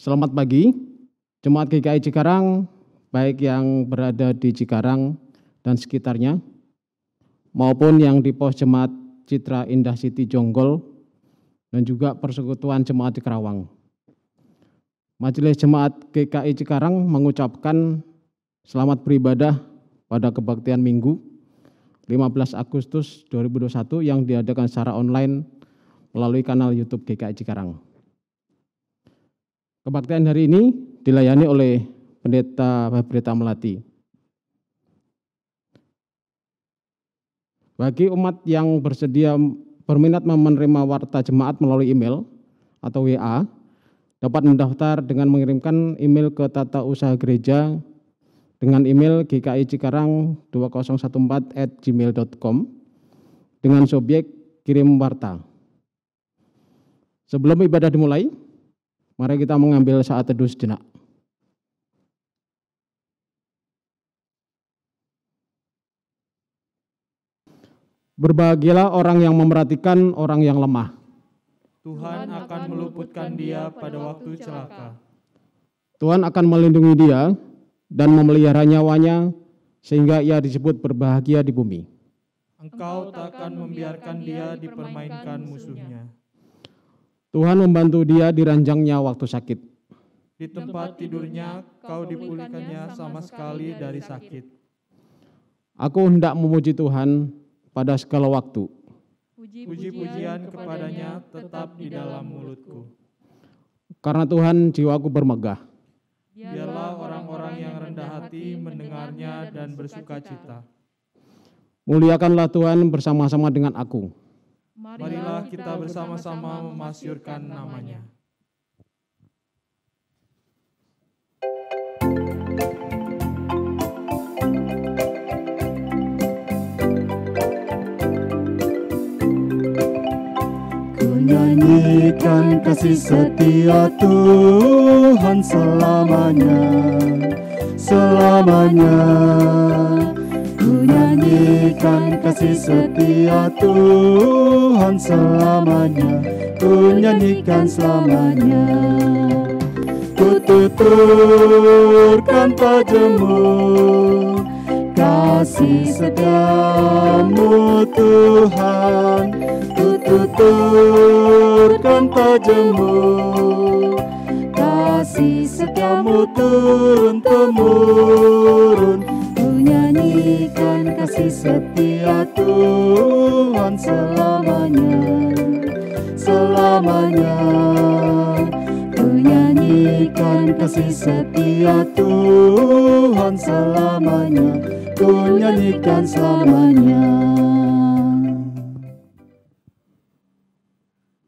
Selamat pagi, Jemaat GKI Cikarang, baik yang berada di Cikarang dan sekitarnya, maupun yang di pos Jemaat Citra Indah City Jonggol, dan juga Persekutuan Jemaat di Karawang. Majelis Jemaat GKI Cikarang mengucapkan selamat beribadah pada kebaktian Minggu 15 Agustus 2021 yang diadakan secara online melalui kanal YouTube GKI Cikarang. Kebaktian hari ini dilayani oleh Pendeta Febrita Melati. Bagi umat yang berminat menerima warta jemaat melalui email atau WA, dapat mendaftar dengan mengirimkan email ke Tata Usaha Gereja dengan email gkicikarang2014@gmail.com dengan subjek kirim warta. Sebelum ibadah dimulai, mari kita mengambil saat teduh sejenak. Berbahagialah orang yang memerhatikan orang yang lemah. Tuhan akan meluputkan dia pada waktu celaka. Tuhan akan melindungi dia dan memelihara nyawanya sehingga ia disebut berbahagia di bumi. Engkau takkan membiarkan dia dipermainkan musuhnya. Tuhan membantu dia di ranjangnya waktu sakit. Di tempat tidurnya kau dipulihkannya sama sekali dari sakit. Aku hendak memuji Tuhan pada segala waktu. Puji-pujian kepadanya tetap di dalam mulutku. Karena Tuhan jiwaku bermegah. Biarlah orang-orang yang rendah hati mendengarnya dan bersuka cita. Muliakanlah Tuhan bersama-sama dengan aku. Marilah kita bersama-sama memasyurkan namanya. Nyanyikan kasih setia Tuhan selamanya, selamanya. Ku nyanyikan kasih setia Tuhan selamanya, ku nyanyikan selamanya. Ku tuturkan padamu kasih setiamu Tuhan, tuturkan padamu kasih setiamu turun-temurun. Ku nyanyikan kasih setia Tuhan selamanya, selamanya. Ku nyanyikan kasih setia Tuhan selamanya, ku nyanyikan selamanya.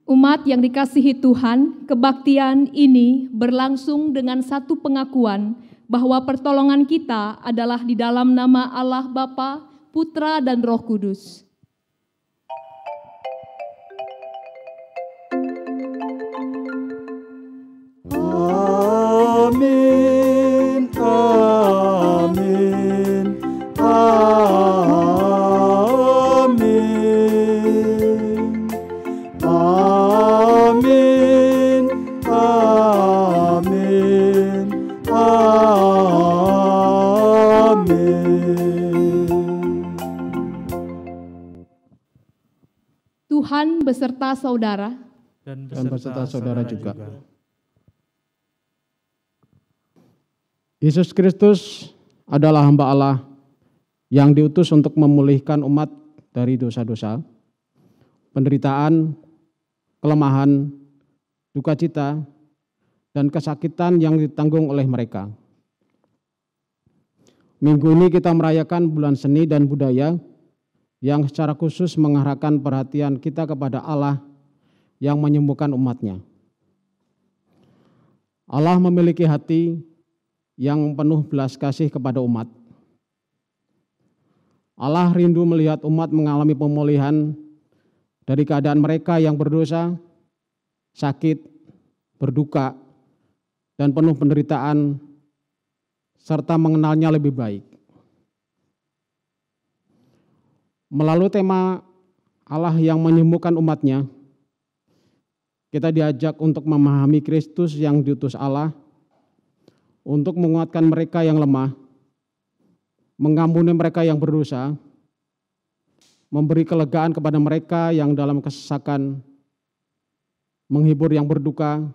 Umat yang dikasihi Tuhan, kebaktian ini berlangsung dengan satu pengakuan bahwa pertolongan kita adalah di dalam nama Allah Bapa, Putra, dan Roh Kudus. Amin, amin, amin, amin, amin, amin. Tuhan beserta saudara Dan beserta saudara juga. Yesus Kristus adalah hamba Allah yang diutus untuk memulihkan umat dari dosa-dosa, penderitaan, kelemahan, duka cita, dan kesakitan yang ditanggung oleh mereka. Minggu ini kita merayakan bulan seni dan budaya yang secara khusus mengarahkan perhatian kita kepada Allah yang menyembuhkan umatnya. Allah memiliki hati yang penuh belas kasih kepada umat. Allah rindu melihat umat mengalami pemulihan dari keadaan mereka yang berdosa, sakit, berduka, dan penuh penderitaan, serta mengenalnya lebih baik. Melalui tema Allah yang menyembuhkan umatnya, Kita diajak untuk memahami Kristus yang diutus Allah, untuk menguatkan mereka yang lemah, mengampuni mereka yang berdosa, memberi kelegaan kepada mereka yang dalam kesesakan, menghibur yang berduka,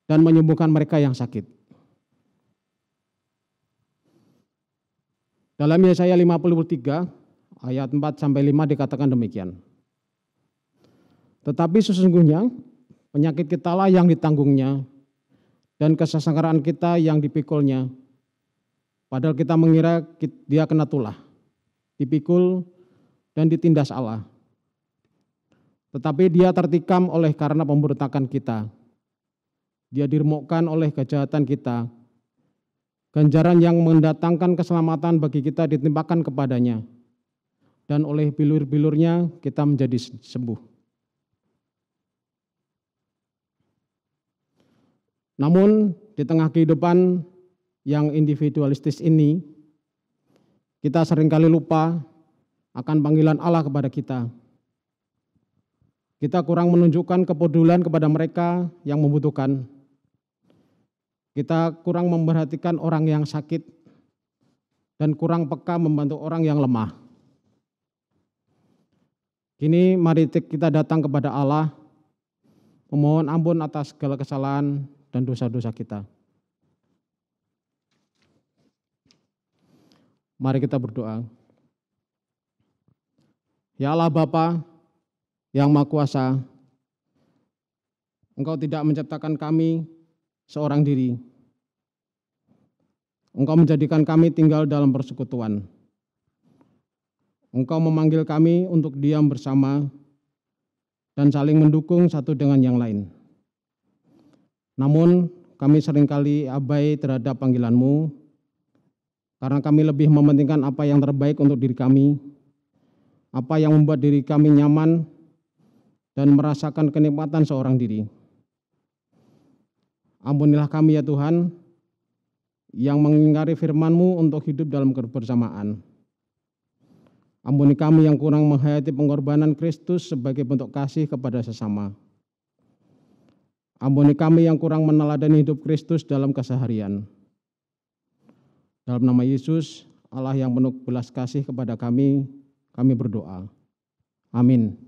dan menyembuhkan mereka yang sakit. Dalam Yesaya 53 ayat 4-5 dikatakan demikian. Tetapi sesungguhnya penyakit kitalah yang ditanggungnya dan kesengsaraan kita yang dipikulnya. Padahal kita mengira dia kena tulah, dipikul dan ditindas Allah. Tetapi dia tertikam oleh karena pemberontakan kita. Dia diremukkan oleh kejahatan kita. Ganjaran yang mendatangkan keselamatan bagi kita ditimpakan kepadanya. Dan oleh bilur-bilurnya kita menjadi sembuh. Namun di tengah kehidupan yang individualistis ini, kita seringkali lupa akan panggilan Allah kepada kita. Kita kurang menunjukkan kepedulian kepada mereka yang membutuhkan. Kita kurang memperhatikan orang yang sakit dan kurang peka membantu orang yang lemah. Kini mari kita datang kepada Allah, memohon ampun atas segala kesalahan dan dosa-dosa kita. Mari kita berdoa. Ya Allah Bapa yang Maha Kuasa, Engkau tidak menciptakan kami seorang diri. Engkau menjadikan kami tinggal dalam persekutuan. Engkau memanggil kami untuk diam bersama dan saling mendukung satu dengan yang lain. Namun kami seringkali abai terhadap panggilan-Mu karena kami lebih mementingkan apa yang terbaik untuk diri kami, apa yang membuat diri kami nyaman dan merasakan kenikmatan seorang diri. Ampunilah kami ya Tuhan, yang mengingkari firman-Mu untuk hidup dalam kebersamaan. Ampuni kami yang kurang menghayati pengorbanan Kristus sebagai bentuk kasih kepada sesama. Ampuni kami yang kurang meneladani hidup Kristus dalam keseharian. Dalam nama Yesus, Allah yang penuh belas kasih kepada kami berdoa. Amin.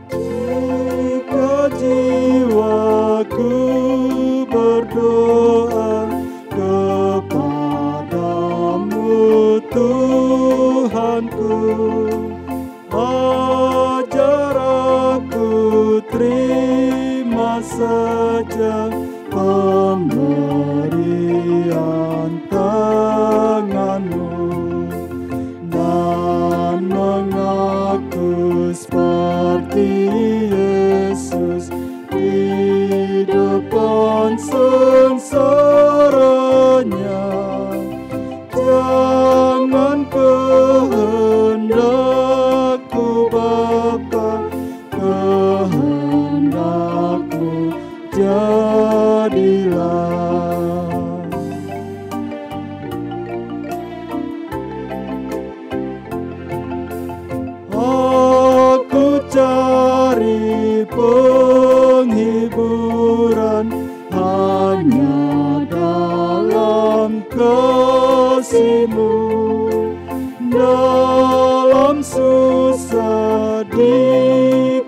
Jika jiwaku berdoa kepadamu Tuhanku, ajar aku terima saja pemberian tangan-Mu dan mengaku seperti Yesus di depan sengsaranya. Jangan kehendakku Bapa, kehendakmu jadilah. Aku cari penghiburan hanya dalam kasih-Mu, dalam susah di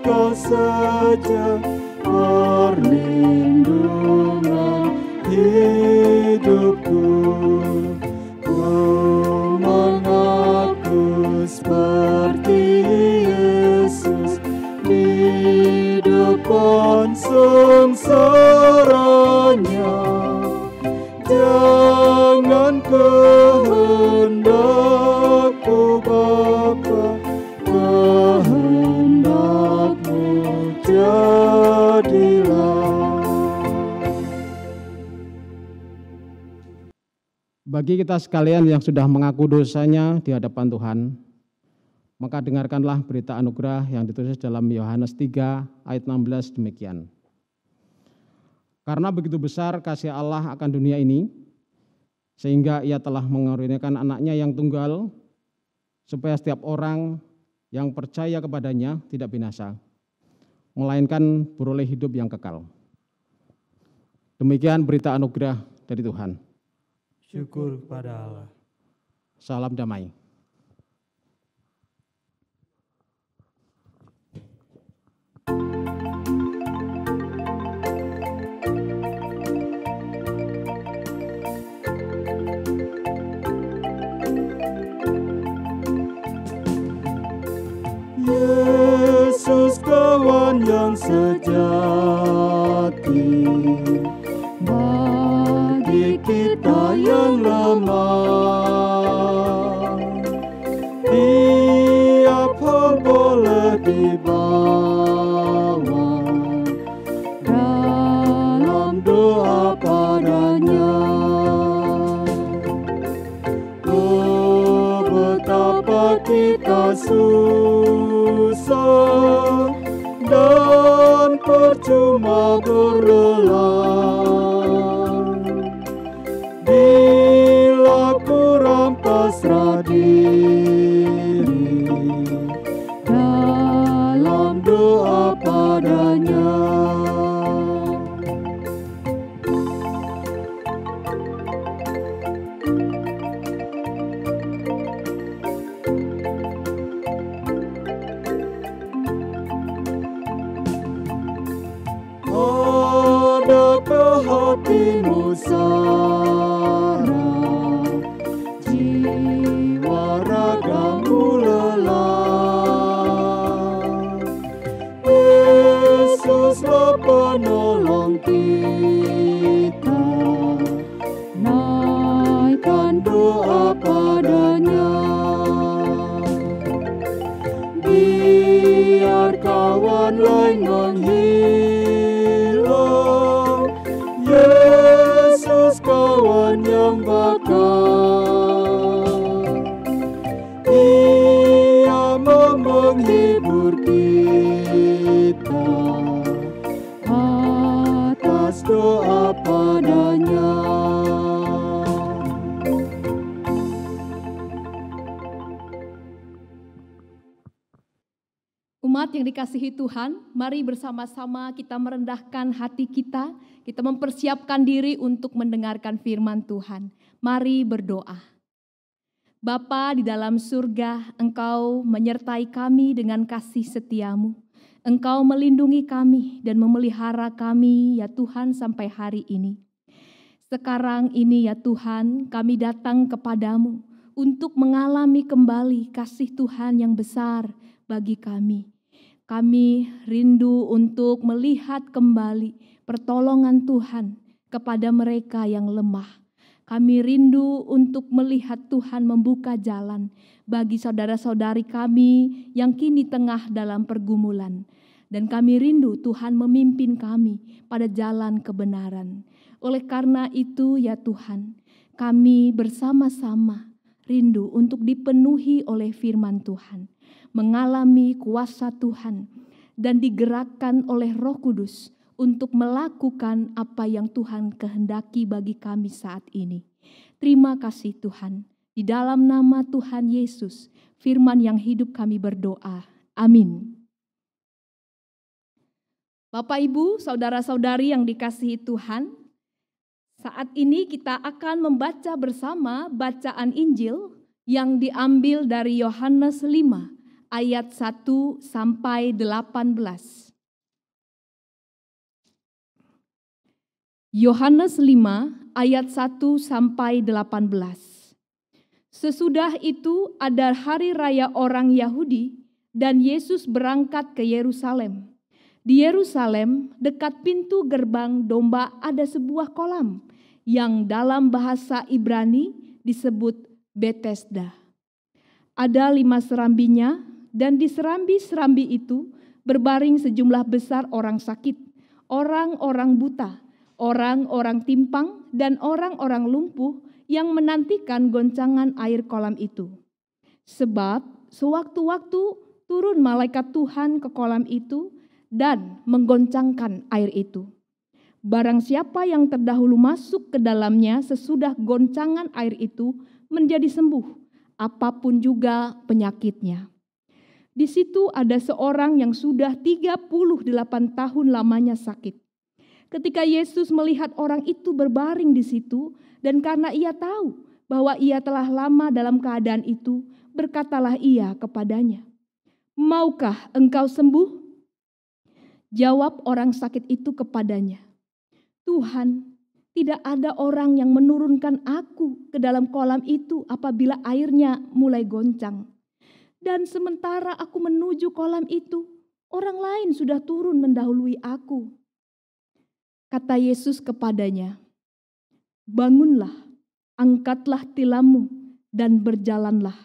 Kau saja perlindungan hidupku. Ku mengaku seperti Yesus di depan sengsaranya. Jangan kehendakku Bapa, kehendak-Mu jadilah. Bagi kita sekalian yang sudah mengaku dosanya di hadapan Tuhan, maka dengarkanlah berita anugerah yang ditulis dalam Yohanes 3 ayat 16 demikian. Karena begitu besar kasih Allah akan dunia ini, sehingga ia telah mengaruniakan anaknya yang tunggal, supaya setiap orang yang percaya kepadanya tidak binasa, melainkan beroleh hidup yang kekal. Demikian berita anugerah dari Tuhan. Syukur kepada Allah. Salam damai. Yesus kawan yang sejati, bagi kita yang lemah, tiap hal boleh dibawa dalam doa padanya. Oh, betapa kita susah dan percuma berlelah bila kurang pasrah diri dalam doa padanya. Adakah hatimu sarah, jiwa ragamu lelah? Yesuslah penolong kita, naikkan doa padanya. Biar kawan lain menghilang, Yesus kawan yang bakal. Ia mau menghibur kita atas doa padanya. Umat yang dikasihi Tuhan, mari bersama-sama kita merendahkan hati kita mempersiapkan diri untuk mendengarkan firman Tuhan. Mari berdoa. Bapa di dalam surga, Engkau menyertai kami dengan kasih setiamu. Engkau melindungi kami dan memelihara kami ya Tuhan sampai hari ini. Sekarang ini ya Tuhan, kami datang kepadamu untuk mengalami kembali kasih Tuhan yang besar bagi kami. Kami rindu untuk melihat kembali pertolongan Tuhan kepada mereka yang lemah. Kami rindu untuk melihat Tuhan membuka jalan bagi saudara-saudari kami yang kini tengah dalam pergumulan. Dan kami rindu Tuhan memimpin kami pada jalan kebenaran. Oleh karena itu ya Tuhan, kami bersama-sama rindu untuk dipenuhi oleh firman Tuhan, mengalami kuasa Tuhan, dan digerakkan oleh Roh Kudus untuk melakukan apa yang Tuhan kehendaki bagi kami saat ini. Terima kasih Tuhan, di dalam nama Tuhan Yesus, firman yang hidup kami berdoa. Amin. Bapak, Ibu, saudara-saudari yang dikasihi Tuhan, saat ini kita akan membaca bersama bacaan Injil yang diambil dari Yohanes 5 ayat 1 sampai 18. Yohanes 5 ayat 1 sampai 18. Sesudah itu ada hari raya orang Yahudi dan Yesus berangkat ke Yerusalem. Di Yerusalem dekat pintu gerbang domba ada sebuah kolam yang dalam bahasa Ibrani disebut Betesda. Ada 5 serambinya dan di serambi-serambi itu berbaring sejumlah besar orang sakit, orang-orang buta, orang-orang timpang, dan orang-orang lumpuh yang menantikan goncangan air kolam itu. Sebab sewaktu-waktu turun malaikat Tuhan ke kolam itu dan menggoncangkan air itu. Barang siapa yang terdahulu masuk ke dalamnya sesudah goncangan air itu menjadi sembuh, apapun juga penyakitnya. Di situ ada seorang yang sudah 38 tahun lamanya sakit. Ketika Yesus melihat orang itu berbaring di situ, dan karena ia tahu bahwa ia telah lama dalam keadaan itu, berkatalah ia kepadanya, "Maukah engkau sembuh?" Jawab orang sakit itu kepadanya, "Tuhan, tidak ada orang yang menurunkan aku ke dalam kolam itu apabila airnya mulai goncang. Dan sementara aku menuju kolam itu, orang lain sudah turun mendahului aku." Kata Yesus kepadanya, "Bangunlah, angkatlah tilammu dan berjalanlah."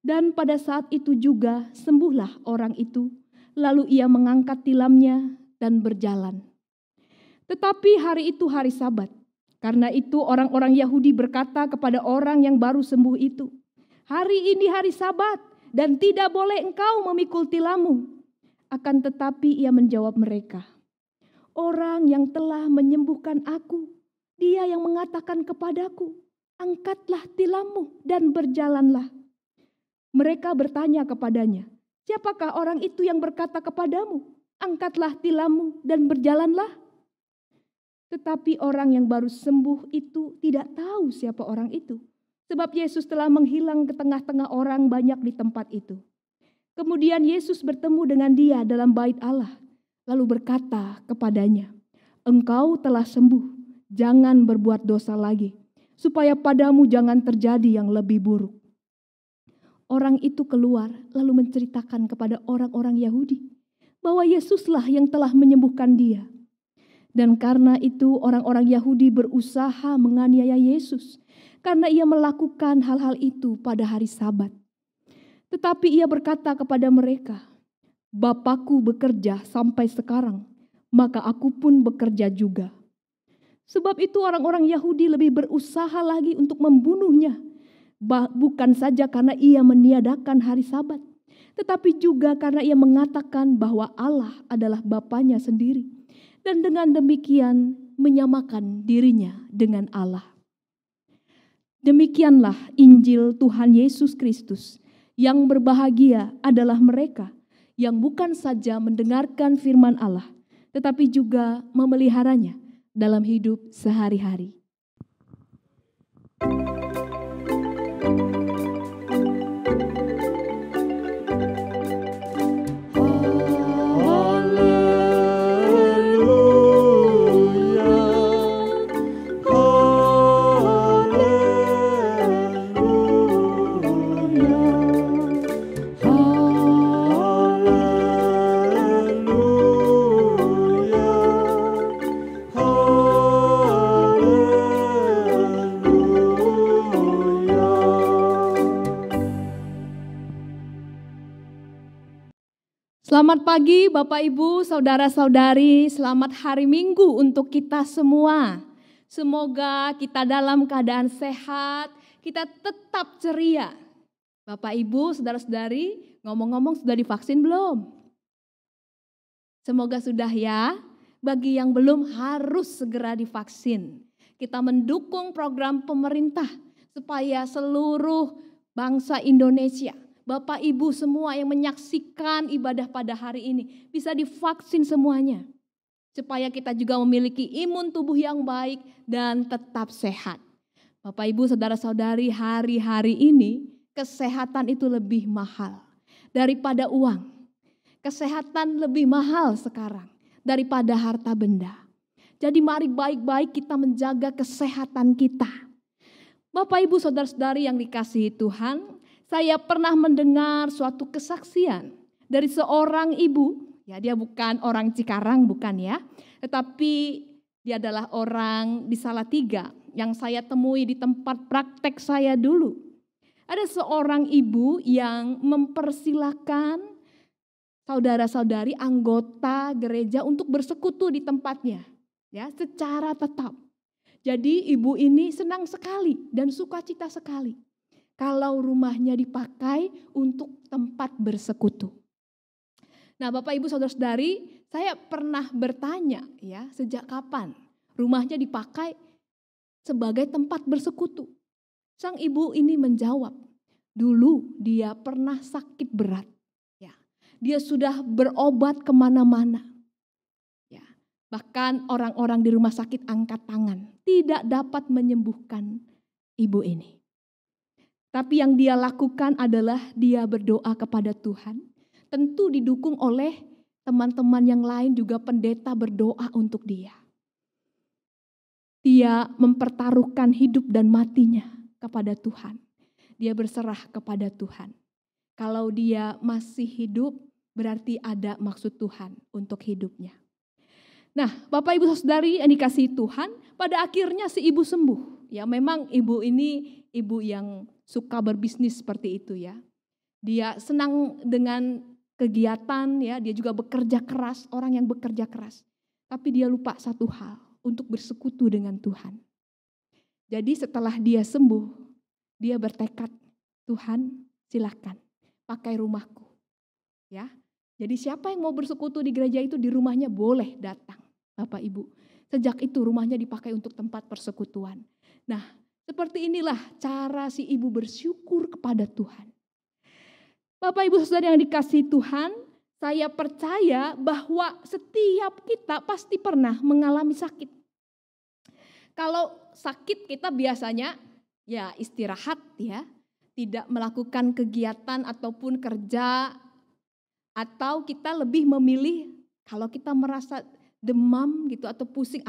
Dan pada saat itu juga sembuhlah orang itu, lalu ia mengangkat tilamnya dan berjalan. Tetapi hari itu hari Sabat. Karena itu orang-orang Yahudi berkata kepada orang yang baru sembuh itu, "Hari ini hari Sabat dan tidak boleh engkau memikul tilammu." Akan tetapi ia menjawab mereka, "Orang yang telah menyembuhkan aku, dia yang mengatakan kepadaku, 'Angkatlah tilammu dan berjalanlah.'" Mereka bertanya kepadanya, "Siapakah orang itu yang berkata kepadamu, 'Angkatlah tilammu dan berjalanlah'?" Tetapi orang yang baru sembuh itu tidak tahu siapa orang itu, sebab Yesus telah menghilang ke tengah-tengah orang banyak di tempat itu. Kemudian Yesus bertemu dengan dia dalam bait Allah, lalu berkata kepadanya, "Engkau telah sembuh, jangan berbuat dosa lagi, supaya padamu jangan terjadi yang lebih buruk." Orang itu keluar lalu menceritakan kepada orang-orang Yahudi bahwa Yesuslah yang telah menyembuhkan dia. Dan karena itu orang-orang Yahudi berusaha menganiaya Yesus karena ia melakukan hal-hal itu pada hari Sabat. Tetapi ia berkata kepada mereka, "Bapakku bekerja sampai sekarang, maka aku pun bekerja juga." Sebab itu orang-orang Yahudi lebih berusaha lagi untuk membunuhnya, bukan saja karena ia meniadakan hari Sabat, tetapi juga karena ia mengatakan bahwa Allah adalah Bapanya sendiri. Dan dengan demikian menyamakan dirinya dengan Allah. Demikianlah Injil Tuhan Yesus Kristus. Yang berbahagia adalah mereka yang bukan saja mendengarkan firman Allah, tetapi juga memeliharanya dalam hidup sehari-hari. Selamat pagi Bapak Ibu, Saudara-saudari, selamat hari Minggu untuk kita semua. Semoga kita dalam keadaan sehat, kita tetap ceria. Bapak Ibu, Saudara-saudari, ngomong-ngomong sudah divaksin belum? Semoga sudah ya, bagi yang belum harus segera divaksin. Kita mendukung program pemerintah supaya seluruh bangsa Indonesia, Bapak Ibu semua yang menyaksikan ibadah pada hari ini bisa divaksin semuanya. Supaya kita juga memiliki imun tubuh yang baik dan tetap sehat. Bapak Ibu saudara-saudari, hari-hari ini kesehatan itu lebih mahal daripada uang. Kesehatan lebih mahal sekarang daripada harta benda. Jadi mari baik-baik kita menjaga kesehatan kita. Bapak Ibu saudara-saudari yang dikasihi Tuhan, saya pernah mendengar suatu kesaksian dari seorang ibu, ya dia bukan orang Cikarang, bukan ya, tetapi dia adalah orang di Salatiga yang saya temui di tempat praktek saya dulu. Ada seorang ibu yang mempersilahkan saudara-saudari anggota gereja untuk bersekutu di tempatnya, ya secara tetap. Jadi ibu ini senang sekali dan sukacita sekali kalau rumahnya dipakai untuk tempat bersekutu. Nah Bapak Ibu Saudara-saudari, saya pernah bertanya ya, sejak kapan rumahnya dipakai sebagai tempat bersekutu. Sang ibu ini menjawab, dulu dia pernah sakit berat. Ya, dia sudah berobat kemana-mana. Ya, bahkan orang-orang di rumah sakit angkat tangan, tidak dapat menyembuhkan ibu ini. Tapi yang dia lakukan adalah dia berdoa kepada Tuhan. Tentu didukung oleh teman-teman yang lain, juga pendeta berdoa untuk dia. Dia mempertaruhkan hidup dan matinya kepada Tuhan. Dia berserah kepada Tuhan. Kalau dia masih hidup, berarti ada maksud Tuhan untuk hidupnya. Nah, Bapak Ibu Saudari yang dikasihi Tuhan, pada akhirnya si ibu sembuh. Ya, memang ibu ini ibu yang suka berbisnis seperti itu ya. Dia senang dengan kegiatan ya, dia juga bekerja keras, orang yang bekerja keras. Tapi dia lupa satu hal, untuk bersekutu dengan Tuhan. Jadi setelah dia sembuh, dia bertekad, Tuhan silakan pakai rumahku. Ya. Jadi siapa yang mau bersekutu di gereja itu, di rumahnya boleh datang, Bapak Ibu. Sejak itu rumahnya dipakai untuk tempat persekutuan. Nah, seperti inilah cara si ibu bersyukur kepada Tuhan. Bapak Ibu Saudara yang dikasihi Tuhan, saya percaya bahwa setiap kita pasti pernah mengalami sakit. Kalau sakit kita biasanya ya istirahat ya, tidak melakukan kegiatan ataupun kerja, atau kita lebih memilih kalau kita merasa demam gitu atau pusing,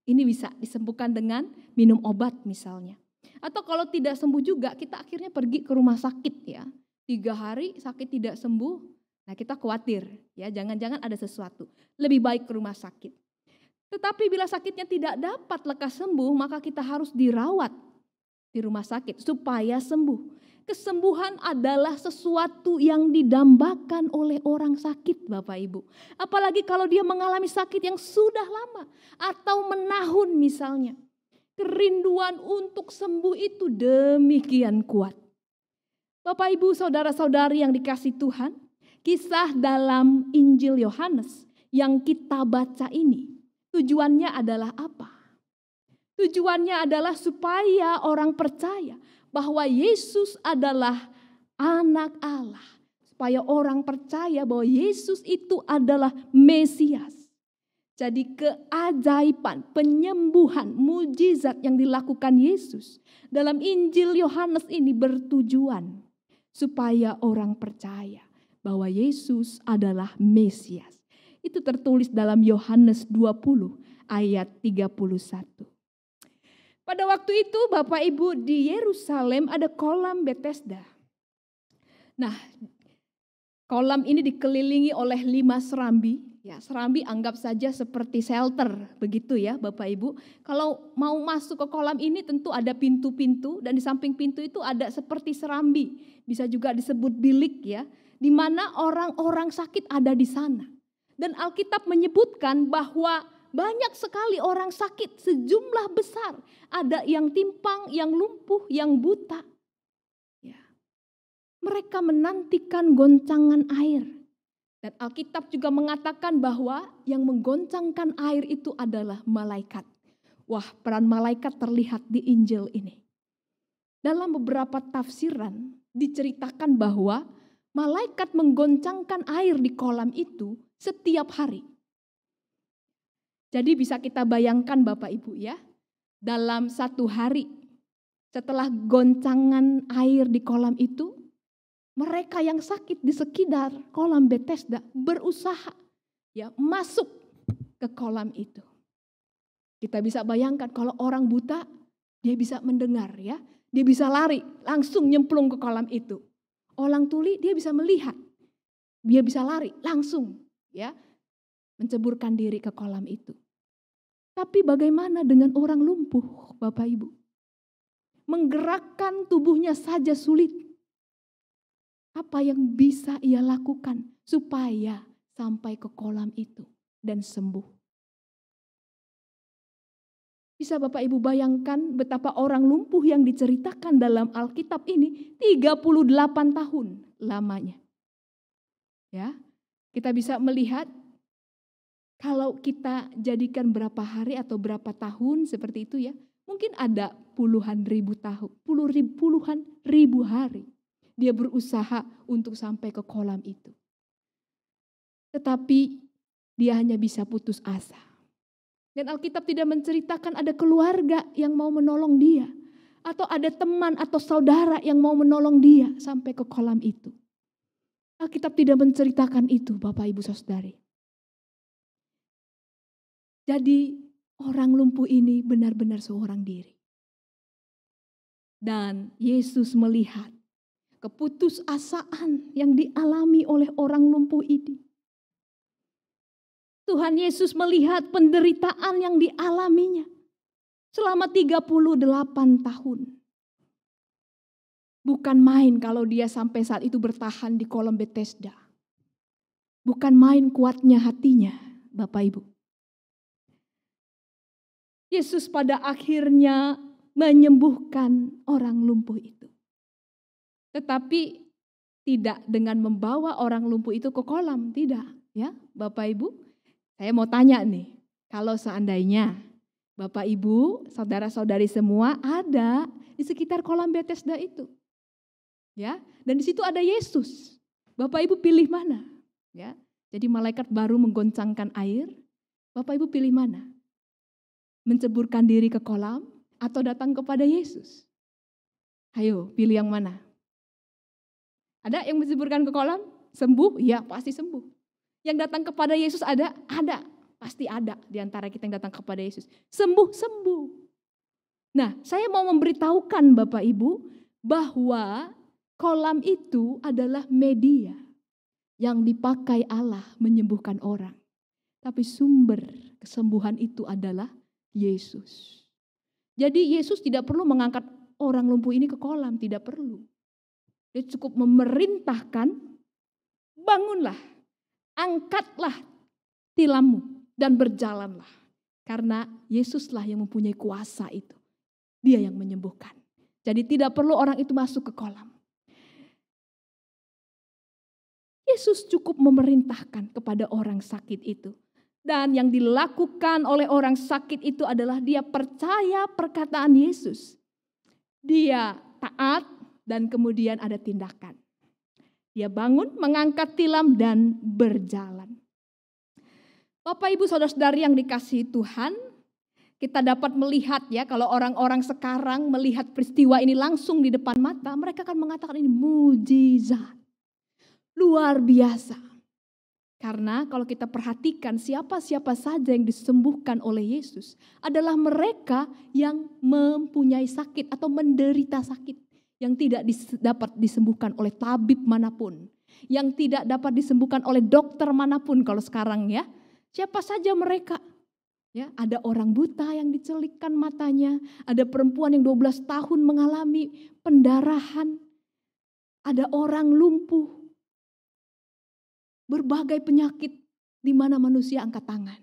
ini bisa disembuhkan dengan minum obat misalnya. Atau kalau tidak sembuh juga kita akhirnya pergi ke rumah sakit ya. 3 hari sakit tidak sembuh, nah kita khawatir ya, jangan-jangan ada sesuatu. Lebih baik ke rumah sakit. Tetapi bila sakitnya tidak dapat lekas sembuh, maka kita harus dirawat di rumah sakit supaya sembuh. Kesembuhan adalah sesuatu yang didambakan oleh orang sakit, Bapak Ibu. Apalagi kalau dia mengalami sakit yang sudah lama atau menahun misalnya. Kerinduan untuk sembuh itu demikian kuat. Bapak Ibu, saudara-saudari yang dikasihi Tuhan, kisah dalam Injil Yohanes yang kita baca ini, tujuannya adalah apa? Tujuannya adalah supaya orang percaya bahwa Yesus adalah anak Allah. Supaya orang percaya bahwa Yesus itu adalah Mesias. Jadi keajaiban, penyembuhan, mujizat yang dilakukan Yesus dalam Injil Yohanes ini bertujuan supaya orang percaya bahwa Yesus adalah Mesias. Itu tertulis dalam Yohanes 20 ayat 31. Pada waktu itu Bapak Ibu di Yerusalem ada kolam Bethesda. Nah, kolam ini dikelilingi oleh 5 serambi. Ya, serambi anggap saja seperti shelter, begitu ya Bapak Ibu. Kalau mau masuk ke kolam ini tentu ada pintu-pintu dan di samping pintu itu ada seperti serambi. Bisa juga disebut bilik ya, di mana orang-orang sakit ada di sana. Dan Alkitab menyebutkan bahwa banyak sekali orang sakit, sejumlah besar. Ada yang timpang, yang lumpuh, yang buta. Ya. Mereka menantikan goncangan air. Dan Alkitab juga mengatakan bahwa yang menggoncangkan air itu adalah malaikat. Wah, peran malaikat terlihat di Injil ini. Dalam beberapa tafsiran diceritakan bahwa malaikat menggoncangkan air di kolam itu setiap hari. Jadi bisa kita bayangkan Bapak Ibu ya, dalam 1 hari setelah goncangan air di kolam itu, mereka yang sakit di sekitar kolam Bethesda berusaha ya masuk ke kolam itu. Kita bisa bayangkan kalau orang buta dia bisa mendengar ya, dia bisa lari langsung nyemplung ke kolam itu. Orang tuli dia bisa melihat, dia bisa lari langsung ya menceburkan diri ke kolam itu. Tapi bagaimana dengan orang lumpuh, Bapak Ibu? Menggerakkan tubuhnya saja sulit. Apa yang bisa ia lakukan supaya sampai ke kolam itu dan sembuh? Bisa Bapak Ibu bayangkan betapa orang lumpuh yang diceritakan dalam Alkitab ini 38 tahun lamanya. Ya, kita bisa melihat Kalau kita jadikan berapa hari atau berapa tahun seperti itu ya, mungkin ada puluhan ribu tahun, puluhan ribu hari dia berusaha untuk sampai ke kolam itu. Tetapi dia hanya bisa putus asa. Dan Alkitab tidak menceritakan ada keluarga yang mau menolong dia. Atau ada teman atau saudara yang mau menolong dia sampai ke kolam itu. Alkitab tidak menceritakan itu, Bapak Ibu Saudari. Jadi orang lumpuh ini benar-benar seorang diri. Dan Yesus melihat keputusasaan yang dialami oleh orang lumpuh ini. Tuhan Yesus melihat penderitaan yang dialaminya selama 38 tahun. Bukan main kalau dia sampai saat itu bertahan di kolam Bethesda. Bukan main kuatnya hatinya, Bapak Ibu. Yesus pada akhirnya menyembuhkan orang lumpuh itu. Tetapi tidak dengan membawa orang lumpuh itu ke kolam, tidak. Ya, Bapak Ibu. Saya mau tanya nih, kalau seandainya Bapak Ibu, saudara-saudari semua ada di sekitar kolam Bethesda itu. Ya, dan di situ ada Yesus. Bapak Ibu pilih mana? Ya. Jadi malaikat baru menggoncangkan air. Bapak Ibu pilih mana? Menceburkan diri ke kolam atau datang kepada Yesus? Ayo, pilih yang mana? Ada yang menceburkan ke kolam? Sembuh? Ya, pasti sembuh. Yang datang kepada Yesus ada, pasti ada di antara kita yang datang kepada Yesus. Sembuh. Nah, saya mau memberitahukan Bapak Ibu bahwa kolam itu adalah media yang dipakai Allah menyembuhkan orang. Tapi sumber kesembuhan itu adalah Yesus. Jadi Yesus tidak perlu mengangkat orang lumpuh ini ke kolam, tidak perlu. Dia cukup memerintahkan, bangunlah. Angkatlah tilammu dan berjalanlah. Karena Yesuslah yang mempunyai kuasa itu. Dia yang menyembuhkan. Jadi tidak perlu orang itu masuk ke kolam. Yesus cukup memerintahkan kepada orang sakit itu. Dan yang dilakukan oleh orang sakit itu adalah dia percaya perkataan Yesus. Dia taat dan kemudian ada tindakan. Dia bangun, mengangkat tilam dan berjalan. Bapak Ibu Saudara-saudari yang dikasihi Tuhan, kita dapat melihat ya kalau orang-orang sekarang melihat peristiwa ini langsung di depan mata, mereka akan mengatakan ini mujizat. Luar biasa. Karena kalau kita perhatikan siapa-siapa saja yang disembuhkan oleh Yesus adalah mereka yang mempunyai sakit atau menderita sakit. Yang tidak dapat disembuhkan oleh tabib manapun. Yang tidak dapat disembuhkan oleh dokter manapun kalau sekarang ya. Siapa saja mereka. Ya, ada orang buta yang dicelikkan matanya. Ada perempuan yang 12 tahun mengalami pendarahan. Ada orang lumpuh. Berbagai penyakit di mana manusia angkat tangan.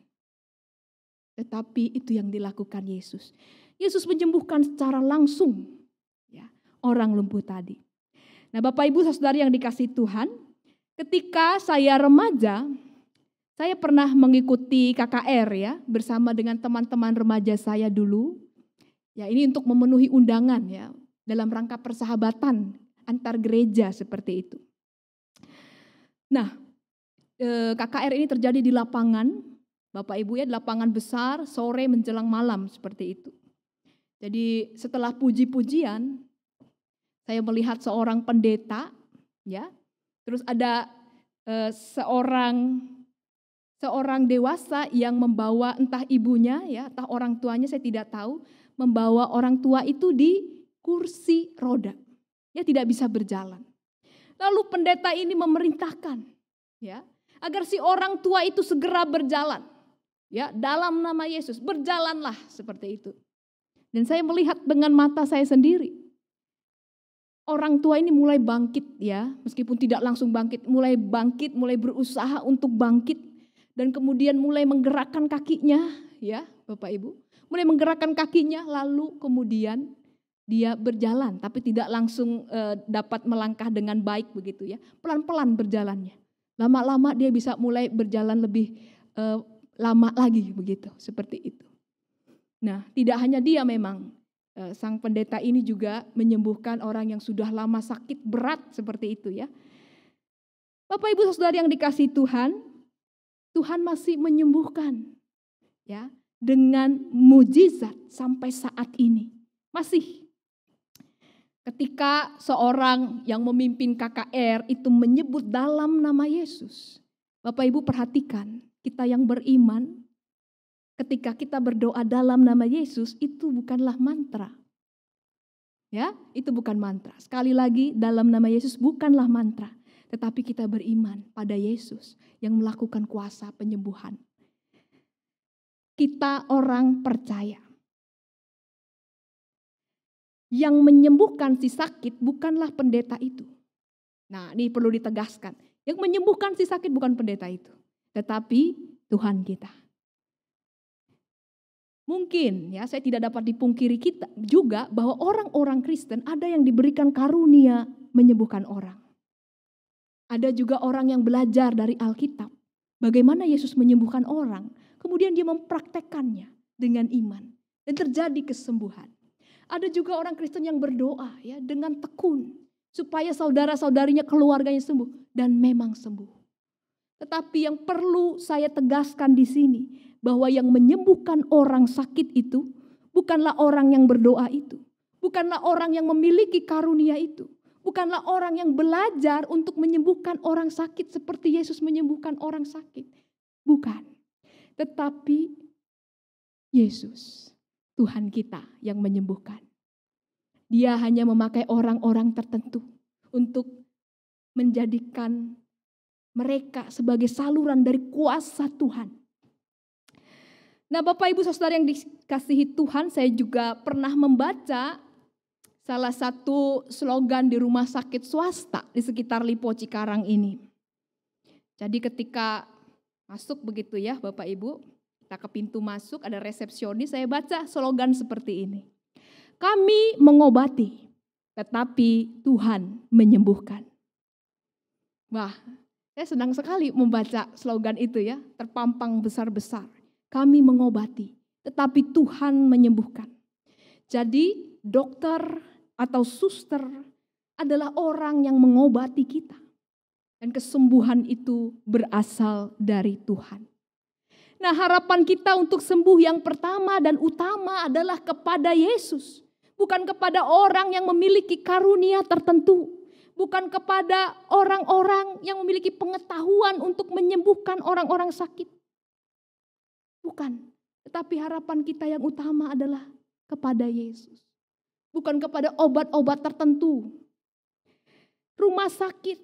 Tetapi itu yang dilakukan Yesus. Yesus menyembuhkan secara langsung orang lumpuh tadi. Nah Bapak Ibu Saudari yang dikasihi Tuhan, ketika saya remaja, saya pernah mengikuti KKR ya, bersama dengan teman-teman remaja saya dulu. Ya ini untuk memenuhi undangan ya, dalam rangka persahabatan antar gereja seperti itu. Nah KKR ini terjadi di lapangan, Bapak Ibu ya, lapangan besar, sore menjelang malam seperti itu. Jadi setelah puji-pujian, saya melihat seorang pendeta, ya, terus ada seorang dewasa yang membawa entah ibunya, ya, entah orang tuanya, saya tidak tahu, membawa orang tua itu di kursi roda, ya tidak bisa berjalan. Lalu pendeta ini memerintahkan, ya, agar si orang tua itu segera berjalan, ya, dalam nama Yesus berjalanlah seperti itu. Dan saya melihat dengan mata saya sendiri. Orang tua ini mulai bangkit ya, meskipun tidak langsung bangkit, mulai berusaha untuk bangkit. Dan kemudian mulai menggerakkan kakinya ya Bapak Ibu. Mulai menggerakkan kakinya lalu kemudian dia berjalan. Tapi tidak langsung dapat melangkah dengan baik begitu ya. Pelan-pelan berjalannya. Lama-lama dia bisa mulai berjalan lebih lama lagi begitu, seperti itu. Nah, tidak hanya dia memang, sang pendeta ini juga menyembuhkan orang yang sudah lama sakit berat seperti itu ya. Bapak Ibu Saudara yang dikasihi Tuhan, Tuhan masih menyembuhkan ya dengan mujizat sampai saat ini. Masih. Ketika seorang yang memimpin KKR itu menyebut dalam nama Yesus. Bapak Ibu perhatikan, kita yang beriman, ketika kita berdoa dalam nama Yesus, itu bukanlah mantra. Ya, itu bukan mantra. Sekali lagi, dalam nama Yesus bukanlah mantra. Tetapi kita beriman pada Yesus yang melakukan kuasa penyembuhan. Kita orang percaya. Yang menyembuhkan si sakit bukanlah pendeta itu. Nah, ini perlu ditegaskan. Yang menyembuhkan si sakit bukan pendeta itu, tetapi Tuhan kita. Mungkin ya, saya tidak dapat dipungkiri kita juga bahwa orang-orang Kristen ada yang diberikan karunia menyembuhkan orang. Ada juga orang yang belajar dari Alkitab bagaimana Yesus menyembuhkan orang, kemudian dia mempraktekkannya dengan iman dan terjadi kesembuhan. Ada juga orang Kristen yang berdoa ya dengan tekun supaya saudara-saudarinya, keluarganya sembuh, dan memang sembuh. Tetapi yang perlu saya tegaskan di sini bahwa yang menyembuhkan orang sakit itu bukanlah orang yang berdoa itu, bukanlah orang yang memiliki karunia itu, bukanlah orang yang belajar untuk menyembuhkan orang sakit seperti Yesus menyembuhkan orang sakit. Bukan. Tetapi Yesus, Tuhan kita yang menyembuhkan. Dia hanya memakai orang-orang tertentu untuk menjadikan mereka sebagai saluran dari kuasa Tuhan. Nah, Bapak Ibu Saudara yang dikasihi Tuhan, saya juga pernah membaca salah satu slogan di rumah sakit swasta di sekitar Lipo Cikarang ini. Jadi ketika masuk begitu ya Bapak Ibu, kita ke pintu masuk, ada resepsionis, saya baca slogan seperti ini. Kami mengobati, tetapi Tuhan menyembuhkan. Wah, saya senang sekali membaca slogan itu ya, terpampang besar-besar. Kami mengobati, tetapi Tuhan menyembuhkan. Jadi dokter atau suster adalah orang yang mengobati kita. Dan kesembuhan itu berasal dari Tuhan. Nah, harapan kita untuk sembuh yang pertama dan utama adalah kepada Yesus. Bukan kepada orang yang memiliki karunia tertentu. Bukan kepada orang-orang yang memiliki pengetahuan untuk menyembuhkan orang-orang sakit. Bukan. Tetapi harapan kita yang utama adalah kepada Yesus. Bukan kepada obat-obat tertentu. Rumah sakit,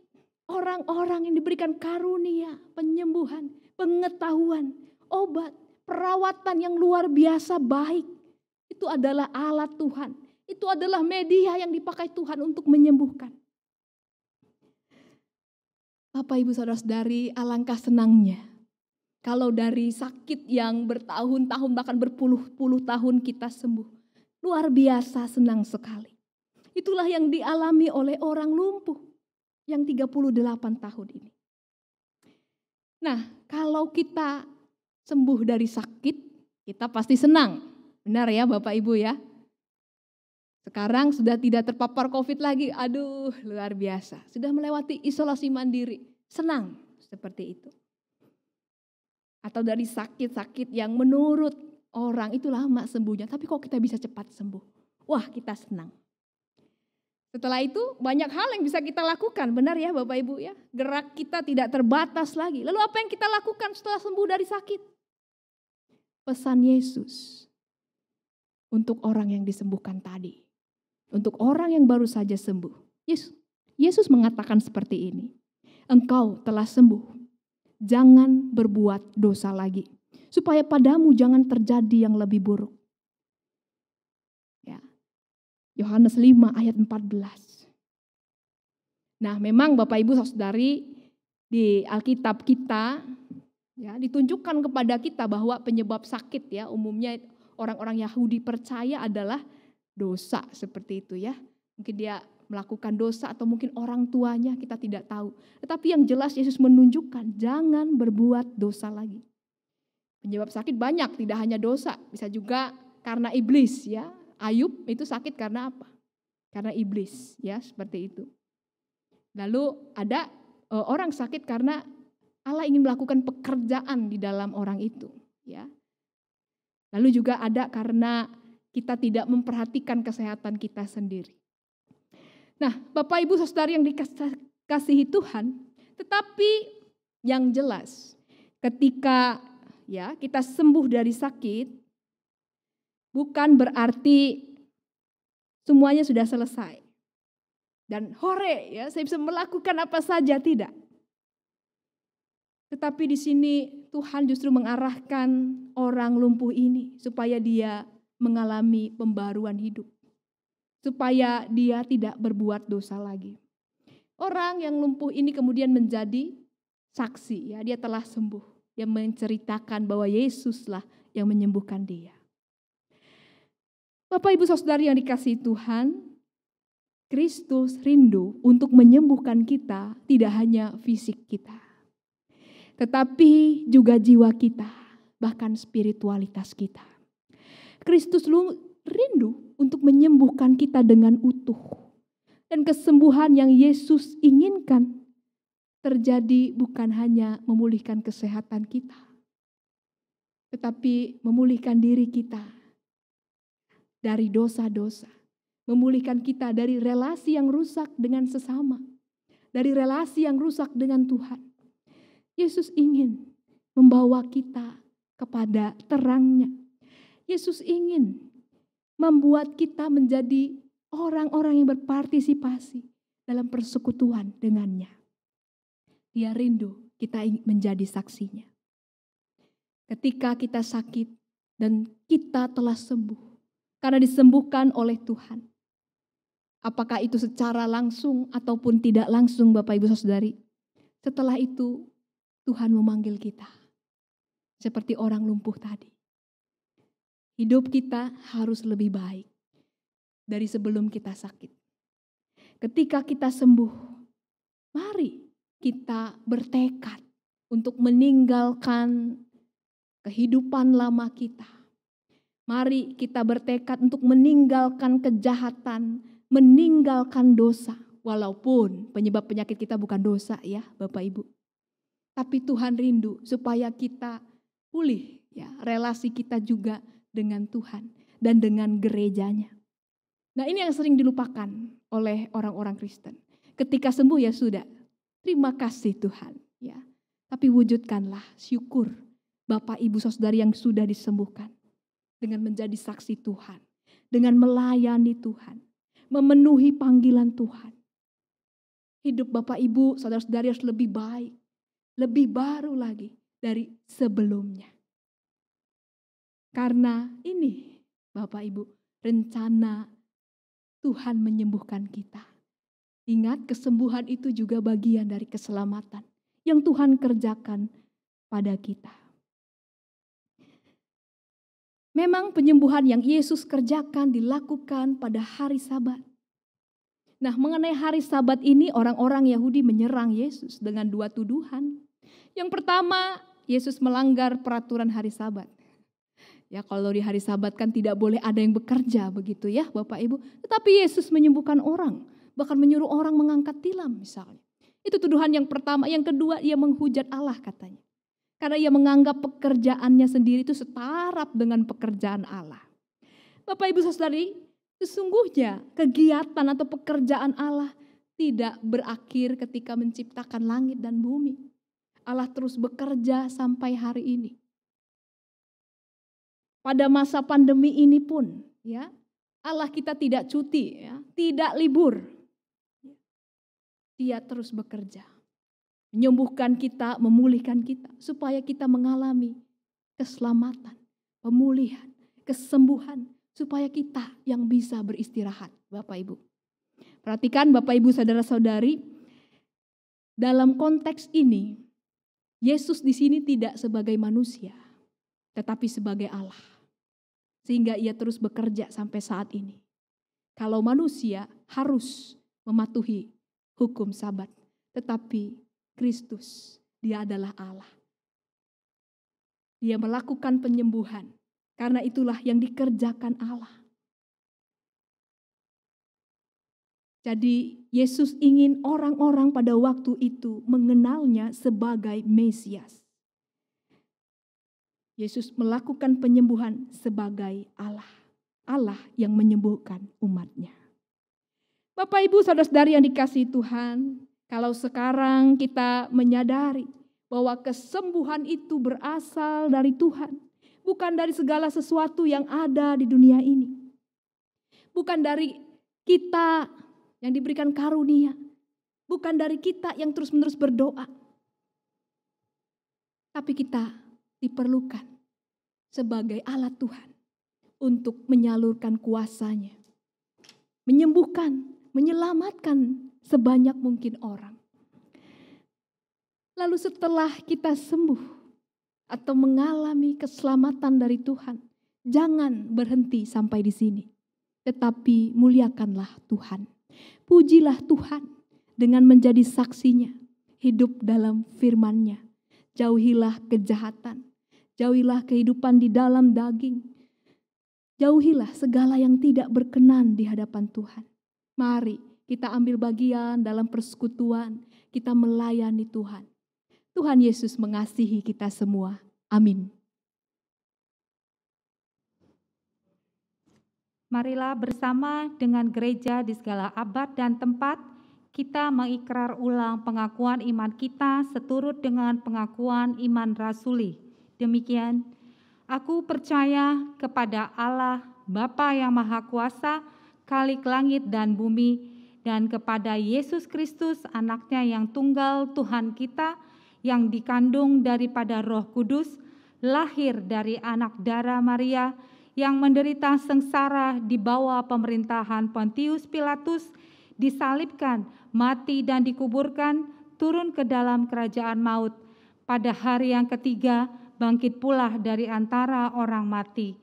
orang-orang yang diberikan karunia, penyembuhan, pengetahuan, obat, perawatan yang luar biasa baik. Itu adalah alat Tuhan. Itu adalah media yang dipakai Tuhan untuk menyembuhkan. Bapak Ibu Saudara-saudari, alangkah senangnya kalau dari sakit yang bertahun-tahun bahkan berpuluh-puluh tahun kita sembuh. Luar biasa senang sekali. Itulah yang dialami oleh orang lumpuh yang 38 tahun ini. Nah, kalau kita sembuh dari sakit, kita pasti senang. Benar ya Bapak Ibu ya? Sekarang sudah tidak terpapar COVID lagi. Aduh, luar biasa. Sudah melewati isolasi mandiri. Senang seperti itu. Atau dari sakit-sakit yang menurut orang itu lama sembuhnya. Tapi kok kita bisa cepat sembuh? Wah, kita senang. Setelah itu banyak hal yang bisa kita lakukan. Benar ya Bapak Ibu ya? Gerak kita tidak terbatas lagi. Lalu apa yang kita lakukan setelah sembuh dari sakit? Pesan Yesus untuk orang yang disembuhkan tadi. Untuk orang yang baru saja sembuh. Yesus mengatakan seperti ini. Engkau telah sembuh. Jangan berbuat dosa lagi. Supaya padamu jangan terjadi yang lebih buruk. Ya. Yohanes 5 ayat 14. Nah, memang Bapak Ibu Saudari di Alkitab kita ya ditunjukkan kepada kita bahwa penyebab sakit ya umumnya orang-orang Yahudi percaya adalah dosa seperti itu ya. Mungkin dia melakukan dosa atau mungkin orang tuanya kita tidak tahu. Tetapi yang jelas Yesus menunjukkan jangan berbuat dosa lagi. Penyebab sakit banyak, tidak hanya dosa, bisa juga karena iblis ya. Ayub itu sakit karena apa? Karena iblis ya, seperti itu. Lalu ada orang sakit karena Allah ingin melakukan pekerjaan di dalam orang itu ya. Lalu juga ada karena kita tidak memperhatikan kesehatan kita sendiri. Nah, Bapak Ibu Saudari yang dikasihi Tuhan, tetapi yang jelas ketika ya kita sembuh dari sakit, bukan berarti semuanya sudah selesai. Dan hore ya, saya bisa melakukan apa saja, tidak. Tetapi di sini Tuhan justru mengarahkan orang lumpuh ini supaya dia mengalami pembaruan hidup. Supaya dia tidak berbuat dosa lagi. Orang yang lumpuh ini kemudian menjadi saksi ya, dia telah sembuh. Dia menceritakan bahwa Yesuslah yang menyembuhkan dia. Bapak Ibu Saudari yang dikasihi Tuhan, Kristus rindu untuk menyembuhkan kita, tidak hanya fisik kita, tetapi juga jiwa kita, bahkan spiritualitas kita. Kristus rindu untuk menyembuhkan kita dengan utuh. Dan kesembuhan yang Yesus inginkan terjadi bukan hanya memulihkan kesehatan kita, tetapi memulihkan diri kita dari dosa-dosa. Memulihkan kita dari relasi yang rusak dengan sesama. Dari relasi yang rusak dengan Tuhan. Yesus ingin membawa kita kepada terangnya. Yesus ingin membuat kita menjadi orang-orang yang berpartisipasi dalam persekutuan dengannya. Dia rindu kita menjadi saksinya. Ketika kita sakit dan kita telah sembuh. Karena disembuhkan oleh Tuhan. Apakah itu secara langsung ataupun tidak langsung Bapak Ibu Saudari. Setelah itu Tuhan memanggil kita. Seperti orang lumpuh tadi. Hidup kita harus lebih baik dari sebelum kita sakit. Ketika kita sembuh, mari kita bertekad untuk meninggalkan kehidupan lama kita. Mari kita bertekad untuk meninggalkan kejahatan, meninggalkan dosa. Walaupun penyebab penyakit kita bukan dosa ya Bapak Ibu. Tapi Tuhan rindu supaya kita pulih ya, relasi kita juga dengan Tuhan dan dengan gerejanya. Nah, ini yang sering dilupakan oleh orang-orang Kristen. Ketika sembuh ya sudah, terima kasih Tuhan ya. Tapi wujudkanlah syukur Bapak Ibu Saudari yang sudah disembuhkan dengan menjadi saksi Tuhan, dengan melayani Tuhan, memenuhi panggilan Tuhan. Hidup Bapak Ibu Saudara-saudari harus lebih baik, lebih baru lagi dari sebelumnya. Karena ini Bapak Ibu, rencana Tuhan menyembuhkan kita. Ingat, kesembuhan itu juga bagian dari keselamatan yang Tuhan kerjakan pada kita. Memang penyembuhan yang Yesus kerjakan dilakukan pada hari Sabat. Nah, mengenai hari Sabat ini orang-orang Yahudi menyerang Yesus dengan dua tuduhan. Yang pertama, Yesus melanggar peraturan hari Sabat. Ya, kalau di hari Sabat kan tidak boleh ada yang bekerja begitu ya Bapak Ibu. Tetapi Yesus menyembuhkan orang, bahkan menyuruh orang mengangkat tilam misalnya. Itu tuduhan yang pertama. Yang kedua, ia menghujat Allah katanya. Karena ia menganggap pekerjaannya sendiri itu setaraf dengan pekerjaan Allah. Bapak Ibu Saudari, sesungguhnya kegiatan atau pekerjaan Allah tidak berakhir ketika menciptakan langit dan bumi. Allah terus bekerja sampai hari ini. Pada masa pandemi ini pun, ya, Allah kita tidak cuti, ya, tidak libur. Dia terus bekerja. Menyembuhkan kita, memulihkan kita, supaya kita mengalami keselamatan, pemulihan, kesembuhan, supaya kita yang bisa beristirahat, Bapak Ibu. Perhatikan Bapak Ibu saudara-saudari, dalam konteks ini, Yesus di sini tidak sebagai manusia, tetapi sebagai Allah. Sehingga ia terus bekerja sampai saat ini. Kalau manusia harus mematuhi hukum Sabat, tetapi Kristus, dia adalah Allah. Dia melakukan penyembuhan. Karena itulah yang dikerjakan Allah. Jadi Yesus ingin orang-orang pada waktu itu mengenalnya sebagai Mesias. Yesus melakukan penyembuhan sebagai Allah. Allah yang menyembuhkan umatnya. Bapak, Ibu, saudara-saudari yang dikasihi Tuhan, kalau sekarang kita menyadari bahwa kesembuhan itu berasal dari Tuhan, bukan dari segala sesuatu yang ada di dunia ini. Bukan dari kita yang diberikan karunia. Bukan dari kita yang terus-menerus berdoa. Tapi kita diperlukan sebagai alat Tuhan untuk menyalurkan kuasa-Nya. Menyembuhkan, menyelamatkan sebanyak mungkin orang. Lalu setelah kita sembuh, atau mengalami keselamatan dari Tuhan, jangan berhenti sampai di sini. Tetapi muliakanlah Tuhan. Pujilah Tuhan dengan menjadi saksinya. Hidup dalam firman-Nya. Jauhilah kejahatan. Jauhilah kehidupan di dalam daging. Jauhilah segala yang tidak berkenan di hadapan Tuhan. Mari kita ambil bagian dalam persekutuan. Kita melayani Tuhan. Tuhan Yesus mengasihi kita semua. Amin. Marilah bersama dengan gereja di segala abad dan tempat, kita mengikrar ulang pengakuan iman kita seturut dengan pengakuan iman rasuli. Demikian, aku percaya kepada Allah, Bapa yang Maha Kuasa, Khalik langit dan bumi, dan kepada Yesus Kristus, anaknya yang tunggal Tuhan kita, yang dikandung daripada Roh Kudus, lahir dari anak darah Maria, yang menderita sengsara di bawah pemerintahan Pontius Pilatus, disalibkan, mati dan dikuburkan, turun ke dalam kerajaan maut. Pada hari yang ketiga, bangkit pula dari antara orang mati.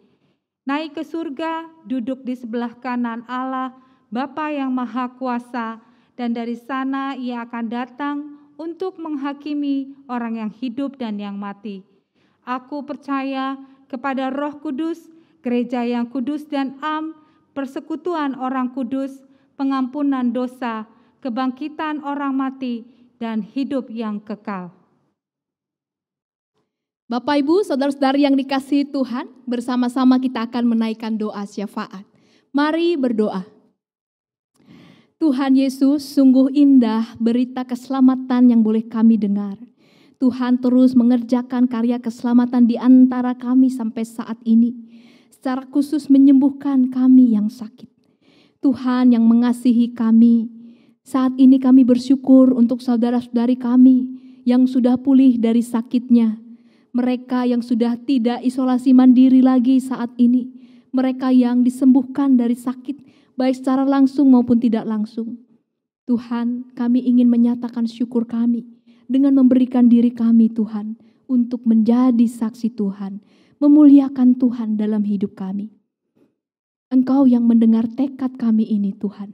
Naik ke surga, duduk di sebelah kanan Allah, Bapa yang Maha Kuasa, dan dari sana Ia akan datang untuk menghakimi orang yang hidup dan yang mati. Aku percaya kepada Roh Kudus, gereja yang kudus dan am, persekutuan orang kudus, pengampunan dosa, kebangkitan orang mati, dan hidup yang kekal. Bapak, Ibu, saudara-saudari yang dikasihi Tuhan, bersama-sama kita akan menaikkan doa syafaat. Mari berdoa. Tuhan Yesus, sungguh indah berita keselamatan yang boleh kami dengar. Tuhan terus mengerjakan karya keselamatan di antara kami sampai saat ini. Secara khusus menyembuhkan kami yang sakit. Tuhan yang mengasihi kami. Saat ini kami bersyukur untuk saudara-saudari kami yang sudah pulih dari sakitnya. Mereka yang sudah tidak isolasi mandiri lagi saat ini. Mereka yang disembuhkan dari sakit, baik secara langsung maupun tidak langsung. Tuhan, kami ingin menyatakan syukur kami dengan memberikan diri kami, Tuhan, untuk menjadi saksi Tuhan, memuliakan Tuhan dalam hidup kami. Engkau yang mendengar tekad kami ini, Tuhan,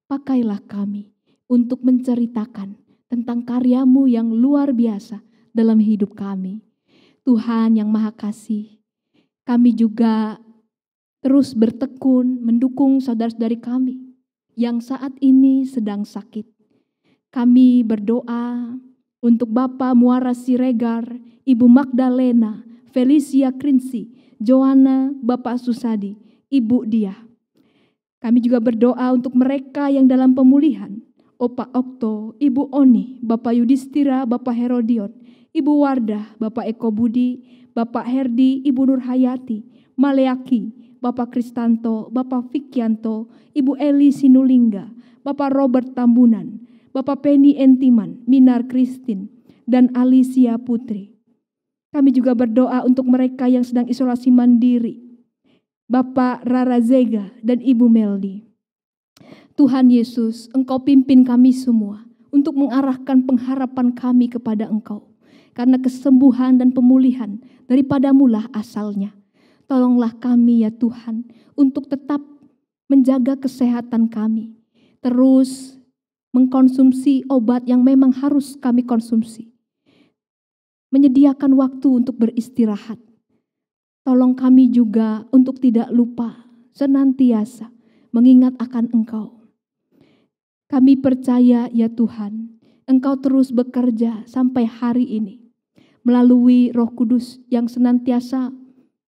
pakailah kami untuk menceritakan tentang karya-Mu yang luar biasa dalam hidup kami. Tuhan yang Maha Kasih, kami juga terus bertekun mendukung saudara-saudari kami yang saat ini sedang sakit. Kami berdoa untuk Bapak Muara Siregar, Ibu Magdalena, Felicia Krinsi, Joanna, Bapak Susadi, Ibu Dia. Kami juga berdoa untuk mereka yang dalam pemulihan, Opa Okto, Ibu Oni, Bapak Yudhistira, Bapak Herodion, Ibu Wardah, Bapak Eko Budi, Bapak Herdi, Ibu Nur Hayati, Maleaki, Bapak Kristanto, Bapak Fikyanto, Ibu Eli Sinulingga, Bapak Robert Tambunan, Bapak Penny Entiman, Minar Kristin, dan Alicia Putri. Kami juga berdoa untuk mereka yang sedang isolasi mandiri, Bapak Rara Zega dan Ibu Meldi. Tuhan Yesus, Engkau pimpin kami semua untuk mengarahkan pengharapan kami kepada Engkau. Karena kesembuhan dan pemulihan daripadamu-lah asalnya. Tolonglah kami ya Tuhan untuk tetap menjaga kesehatan kami. Terus mengkonsumsi obat yang memang harus kami konsumsi. Menyediakan waktu untuk beristirahat. Tolong kami juga untuk tidak lupa senantiasa mengingat akan Engkau. Kami percaya ya Tuhan, Engkau terus bekerja sampai hari ini melalui Roh Kudus yang senantiasa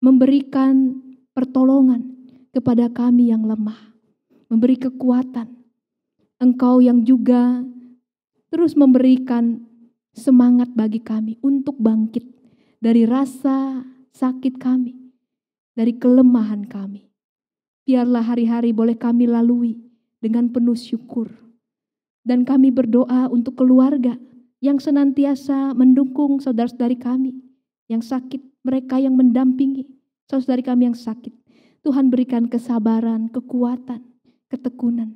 memberikan pertolongan kepada kami yang lemah, memberi kekuatan. Engkau yang juga terus memberikan semangat bagi kami untuk bangkit dari rasa sakit kami, dari kelemahan kami. Biarlah hari-hari boleh kami lalui dengan penuh syukur. Dan kami berdoa untuk keluarga yang senantiasa mendukung saudara-saudari kami yang sakit, mereka yang mendampingi saudara-saudari kami yang sakit. Tuhan berikan kesabaran, kekuatan, ketekunan.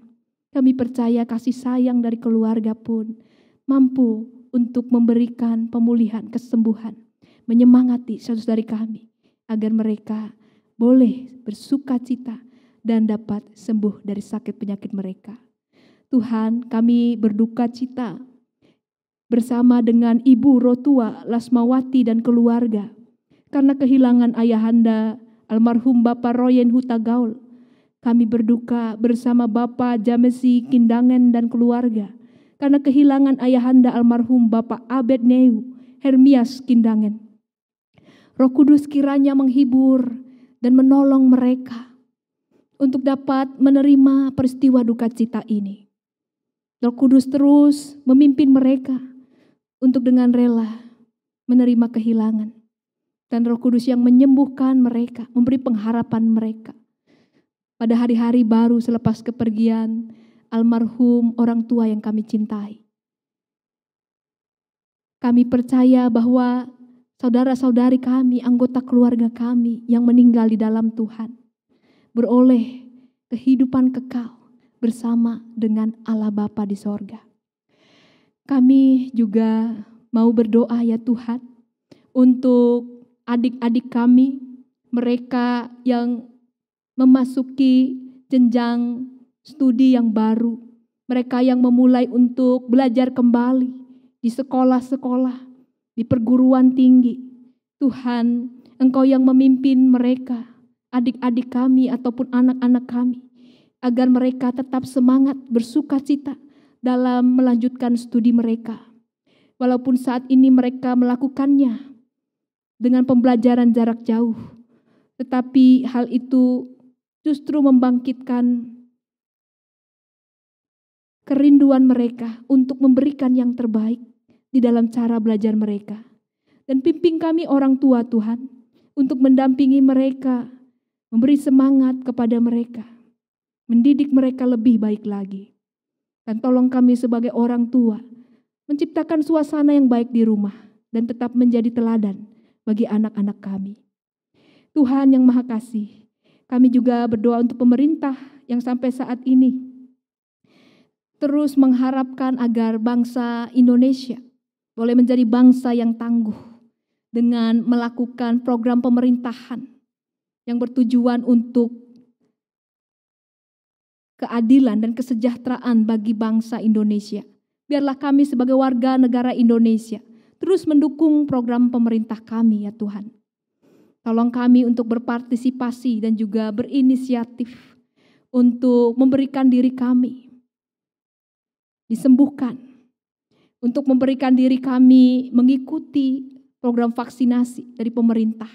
Kami percaya kasih sayang dari keluarga pun mampu untuk memberikan pemulihan, kesembuhan, menyemangati saudara-saudari kami agar mereka boleh bersukacita dan dapat sembuh dari sakit penyakit mereka. Tuhan, kami berduka cita bersama dengan Ibu Rotua Lasmawati dan keluarga karena kehilangan ayahanda almarhum Bapak Royen Huta Gaul. Kami berduka bersama Bapak Jamesi Kindangen dan keluarga karena kehilangan ayahanda almarhum Bapak Abed Neu Hermias Kindangen. Roh Kudus kiranya menghibur dan menolong mereka untuk dapat menerima peristiwa duka cita ini. Roh Kudus terus memimpin mereka untuk dengan rela menerima kehilangan. Dan Roh Kudus yang menyembuhkan mereka, memberi pengharapan mereka. Pada hari-hari baru selepas kepergian almarhum orang tua yang kami cintai. Kami percaya bahwa saudara-saudari kami, anggota keluarga kami yang meninggal di dalam Tuhan, beroleh kehidupan kekal bersama dengan Allah Bapa di sorga. Kami juga mau berdoa ya Tuhan, untuk adik-adik kami, mereka yang memasuki jenjang studi yang baru, mereka yang memulai untuk belajar kembali di sekolah-sekolah, di perguruan tinggi. Tuhan, Engkau yang memimpin mereka, adik-adik kami ataupun anak-anak kami, agar mereka tetap semangat bersukacita dalam melanjutkan studi mereka. Walaupun saat ini mereka melakukannya dengan pembelajaran jarak jauh, tetapi hal itu justru membangkitkan kerinduan mereka untuk memberikan yang terbaik di dalam cara belajar mereka. Dan pimpin kami orang tua Tuhan untuk mendampingi mereka, memberi semangat kepada mereka, mendidik mereka lebih baik lagi. Dan tolong kami sebagai orang tua menciptakan suasana yang baik di rumah dan tetap menjadi teladan bagi anak-anak kami. Tuhan yang Maha Kasih, kami juga berdoa untuk pemerintah yang sampai saat ini terus mengharapkan agar bangsa Indonesia boleh menjadi bangsa yang tangguh dengan melakukan program pemerintahan yang bertujuan untuk keadilan dan kesejahteraan bagi bangsa Indonesia. Biarlah kami sebagai warga negara Indonesia terus mendukung program pemerintah kami ya Tuhan. Tolong kami untuk berpartisipasi dan juga berinisiatif untuk memberikan diri kami disembuhkan, untuk memberikan diri kami mengikuti program vaksinasi dari pemerintah.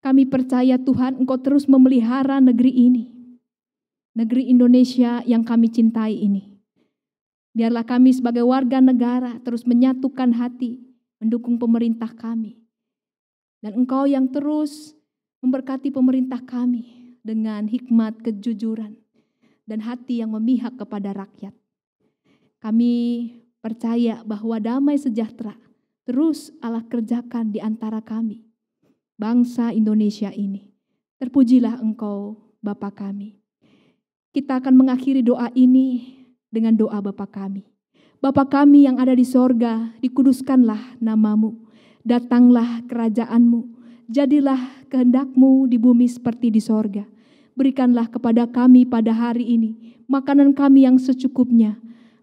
Kami percaya Tuhan Engkau terus memelihara negeri ini, negeri Indonesia yang kami cintai ini. Biarlah kami sebagai warga negara terus menyatukan hati, mendukung pemerintah kami. Dan Engkau yang terus memberkati pemerintah kami dengan hikmat kejujuran dan hati yang memihak kepada rakyat. Kami percaya bahwa damai sejahtera terus Allah kerjakan di antara kami, bangsa Indonesia ini. Terpujilah Engkau Bapa kami. Kita akan mengakhiri doa ini dengan doa Bapa kami. Bapa kami yang ada di sorga, dikuduskanlah namamu. Datanglah kerajaan-Mu, jadilah kehendak-Mu di bumi seperti di sorga. Berikanlah kepada kami pada hari ini makanan kami yang secukupnya.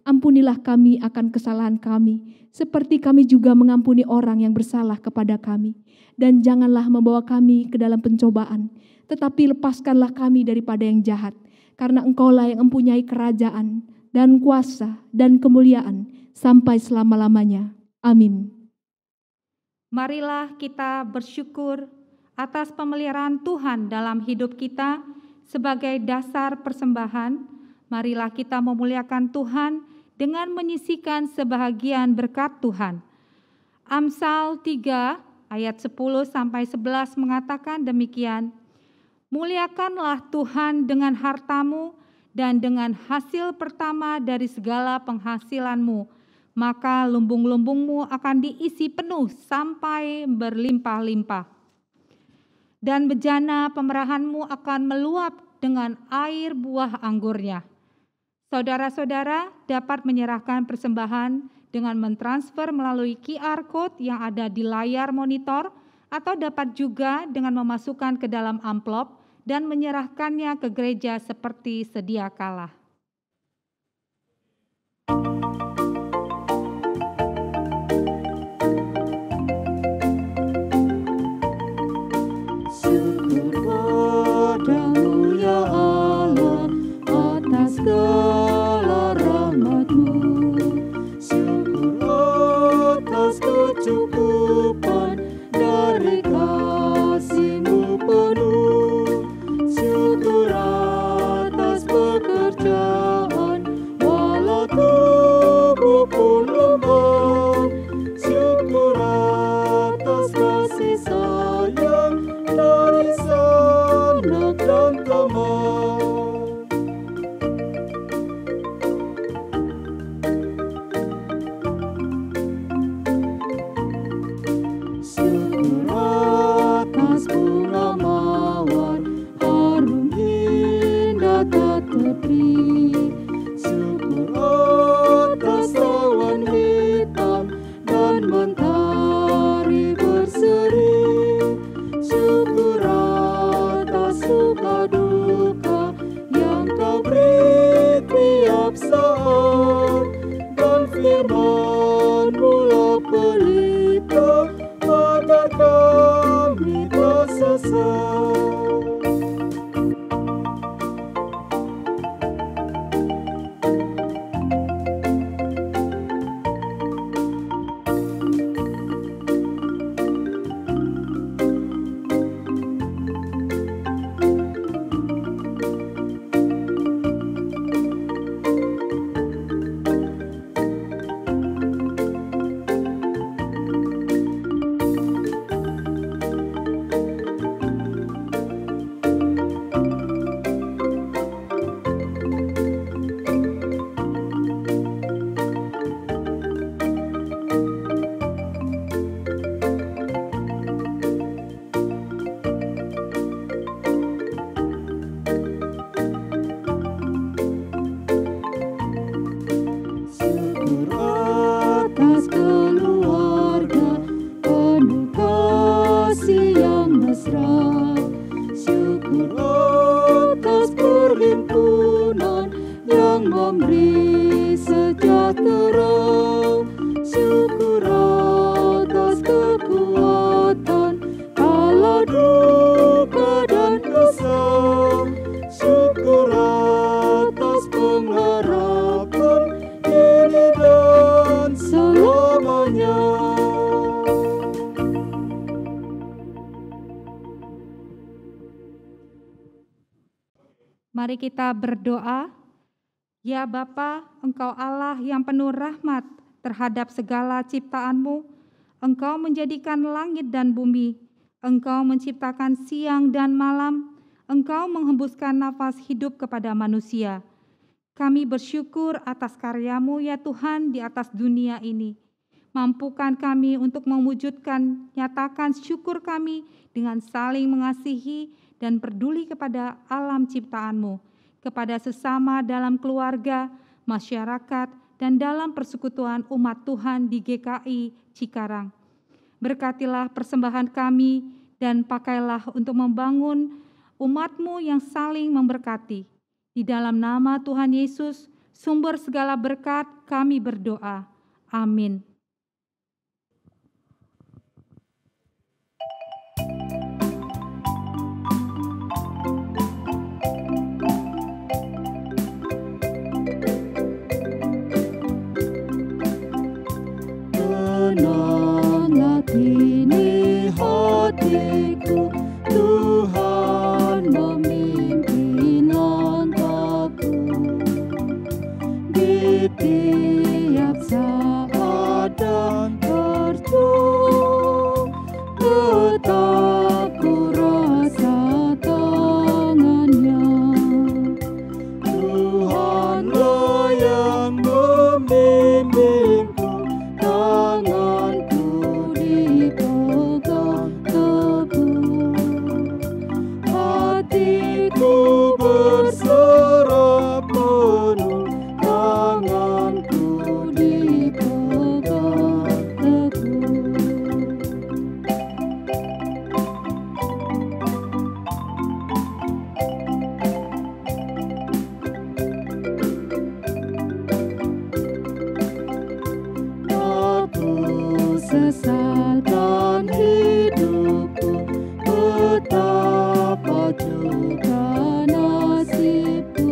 ampunilah kami akan kesalahan kami, seperti kami juga mengampuni orang yang bersalah kepada kami. Dan janganlah membawa kami ke dalam pencobaan, tetapi lepaskanlah kami daripada yang jahat. Karena Engkaulah yang mempunyai kerajaan dan kuasa dan kemuliaan sampai selama-lamanya. Amin. Marilah kita bersyukur atas pemeliharaan Tuhan dalam hidup kita sebagai dasar persembahan. Marilah kita memuliakan Tuhan dengan menyisihkan sebahagian berkat Tuhan. Amsal 3 ayat 10-11 mengatakan demikian, muliakanlah Tuhan dengan hartamu dan dengan hasil pertama dari segala penghasilanmu, maka lumbung-lumbungmu akan diisi penuh sampai berlimpah-limpah. Dan bejana pemerahanmu akan meluap dengan air buah anggurnya. Saudara-saudara dapat menyerahkan persembahan dengan mentransfer melalui QR Code yang ada di layar monitor, atau dapat juga dengan memasukkan ke dalam amplop dan menyerahkannya ke gereja seperti sedia kala. Syukur padamu ya Allah atas segala rahmat-Mu. Syukur atas kecukupan dari kasih-Mu penuh. Syukur atas pekerjaan walau tubuh pun lemah. Syukur atas kasih sayang dari sanak dan teman. Syukur atas bunga mawar harum indah tak tepi. Syukur atas awan hitam dan mentari berseri. Syukur atas suka duka yang Kau beri tiap saat, dan firman-Mu lah pelita agar kami tak sesat. Syukur atas keluarga penuh kasih yang mesra. Syukur atas perhimpunan yang memberi sejahtera. Syukur atas kekuatan kala duka dan kesal. Syukur atas pengharapan kini dan selamanya. Mari kita berdoa. Ya Bapa, Engkau Allah yang penuh rahmat terhadap segala ciptaan-Mu. Engkau menjadikan langit dan bumi. Engkau menciptakan siang dan malam. Engkau menghembuskan nafas hidup kepada manusia. Kami bersyukur atas karya-Mu ya Tuhan di atas dunia ini. Mampukan kami untuk mewujudkan, nyatakan syukur kami dengan saling mengasihi dan peduli kepada alam ciptaan-Mu, kepada sesama dalam keluarga, masyarakat, dan dalam persekutuan umat Tuhan di GKI Cikarang. Berkatilah persembahan kami dan pakailah untuk membangun umat-Mu yang saling memberkati. Di dalam nama Tuhan Yesus, sumber segala berkat, kami berdoa. Amin. Tenanglah kini hatiku, Tuhan memimpin langkahku. Di tiap saat dan terjun, tetap ku rasa tangannya. Tuhanlah yang membimbingku, tanganku dipegang teguh. Hatiku berserah penuh, tanganku dipegang teguh. Aku sesalkan hidupku, betapa juga nasibku.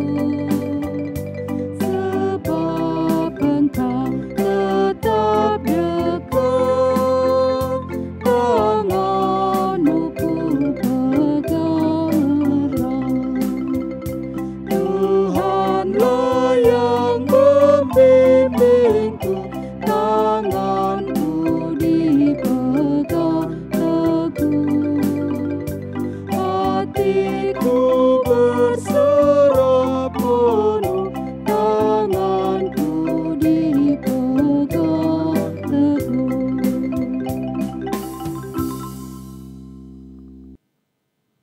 Sebab Engkau tetap dekat, tanganmu ku pegang erat. Tuhanlah yang membimbingku, tanganku dipegang teguh. Hatiku berserah penuh, tanganku dipegang teguh.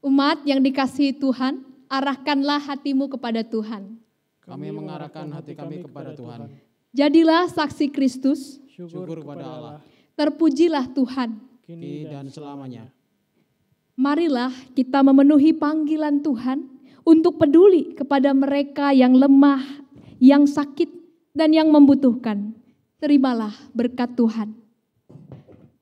Umat yang dikasihi Tuhan, arahkanlah hatimu kepada Tuhan. Kami mengarahkan hati kami kepada Tuhan. Jadilah saksi Kristus, Syukur kepada Allah, terpujilah Tuhan. kini dan selamanya. Marilah kita memenuhi panggilan Tuhan untuk peduli kepada mereka yang lemah, yang sakit, dan yang membutuhkan. Terimalah berkat Tuhan.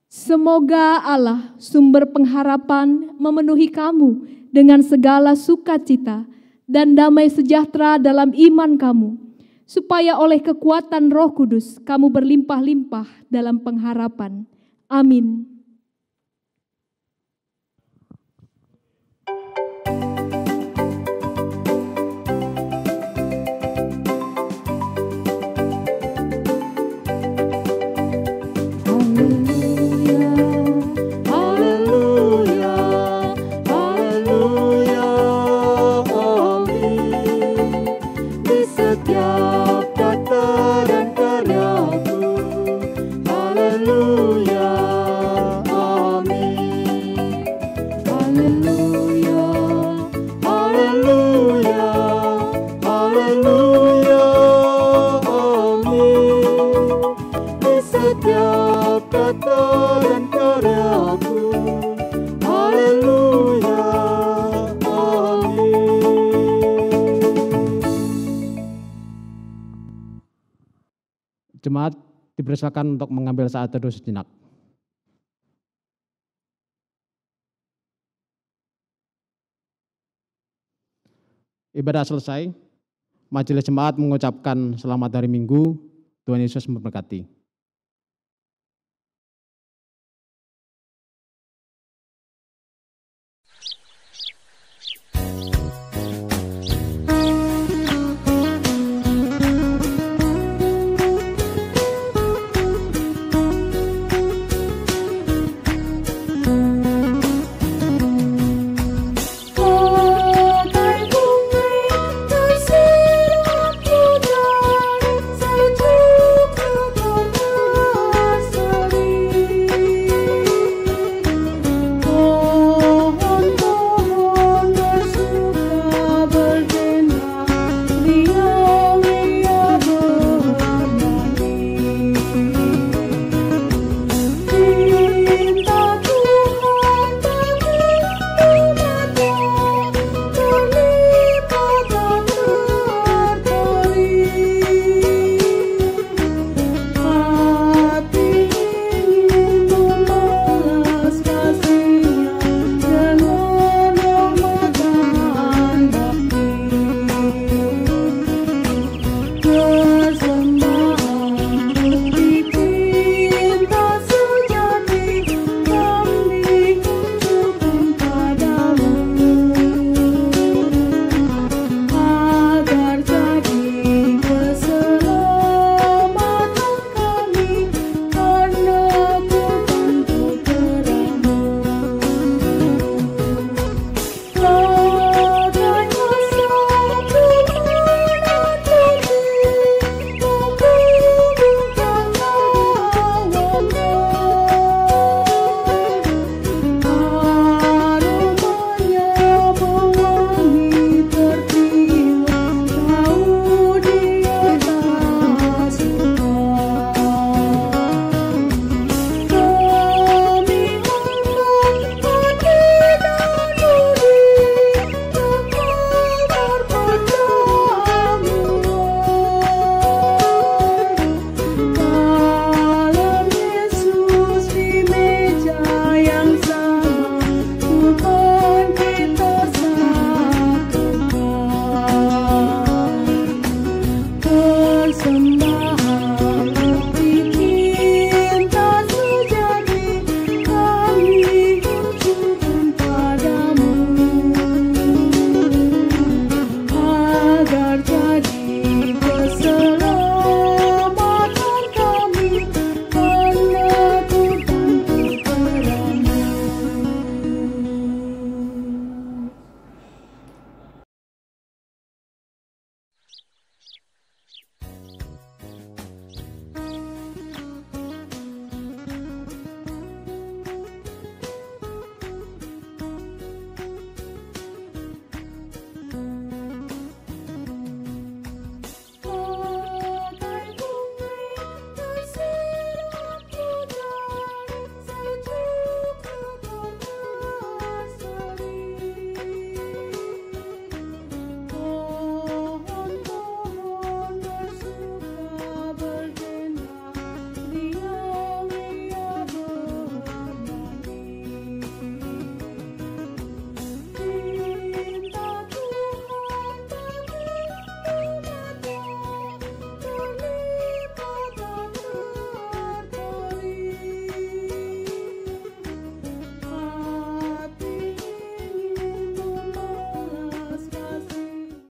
Semoga Allah, sumber pengharapan, memenuhi kamu dengan segala sukacita dan damai sejahtera dalam iman kamu, supaya oleh kekuatan Roh Kudus kamu berlimpah-limpah dalam pengharapan. Amin. Haleluya, haleluya, amin. Di setiap kata dan karyaku, haleluya, amin. Haleluya, haleluya, haleluya, amin. Di setiap kata dan karyaku, haleluya, amin. Jemaat dipersilakan untuk mengambil saat teduh sejenak. Ibadah selesai, majelis jemaat mengucapkan selamat hari Minggu, Tuhan Yesus memberkati.